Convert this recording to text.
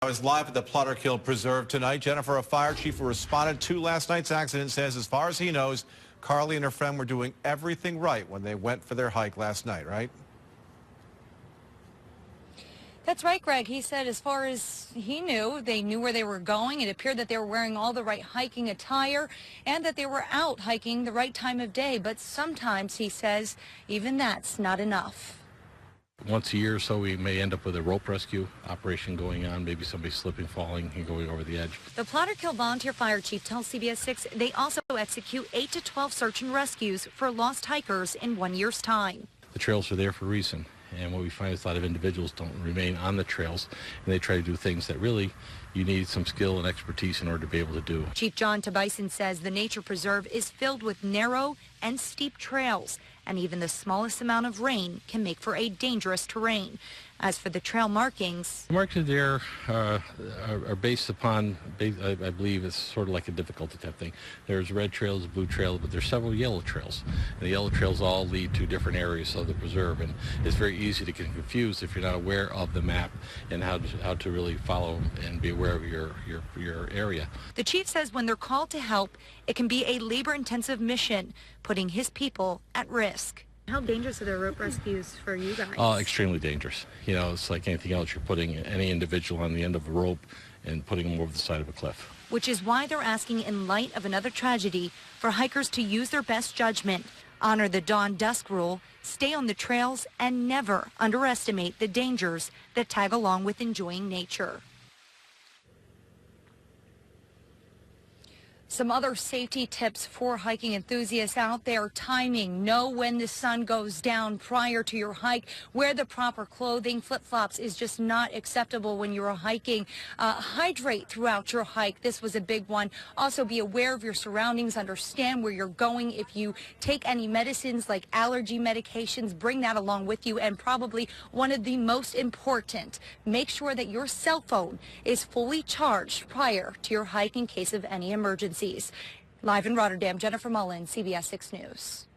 I was live at the Plotterkill Preserve tonight. Jennifer, a fire chief who responded to last night's accident, says as far as he knows, Carly and her friend were doing everything right when they went for their hike last night, right? That's right, Greg. He said as far as he knew, they knew where they were going. It appeared that they were wearing all the right hiking attire and that they were out hiking the right time of day. But sometimes, he says, even that's not enough. Once a year or so, we may end up with a rope rescue operation going on, maybe somebody slipping, falling, and going over the edge. The Plotterkill Volunteer Fire Chief tells CBS 6 they also execute 8 to 12 search and rescues for lost hikers in 1 year's time. The trails are there for a reason, and what we find is a lot of individuals don't remain on the trails, and they try to do things that really you need some skill and expertise in order to be able to do. Chief John Tobiassen says the nature preserve is filled with narrow and steep trails, and even the smallest amount of rain can make for a dangerous terrain. As for the trail markings, the markings there are based upon, I believe it's sort of like a difficulty type thing. There's red trails, blue trails, but there's several yellow trails. And the yellow trails all lead to different areas of the preserve, and it's very easy to get confused if you're not aware of the map and how to really follow and be aware of your area. The chief says when they're called to help, it can be a labor-intensive mission, putting his people at risk. How dangerous are the rope rescues for you guys? Extremely dangerous. You know, it's like anything else. You're putting any individual on the end of a rope and putting them over the side of a cliff. Which is why they're asking, in light of another tragedy, for hikers to use their best judgment, honor the dawn-dusk rule, stay on the trails, and never underestimate the dangers that tag along with enjoying nature. Some other safety tips for hiking enthusiasts out there: timing, know when the sun goes down prior to your hike, wear the proper clothing. Flip-flops is just not acceptable when you're hiking. Hydrate throughout your hike. This was a big one. Also be aware of your surroundings, understand where you're going. If you take any medicines like allergy medications, bring that along with you. And probably one of the most important, make sure that your cell phone is fully charged prior to your hike in case of any emergency. Live in Rotterdam, Jennifer Mullen, CBS 6 News.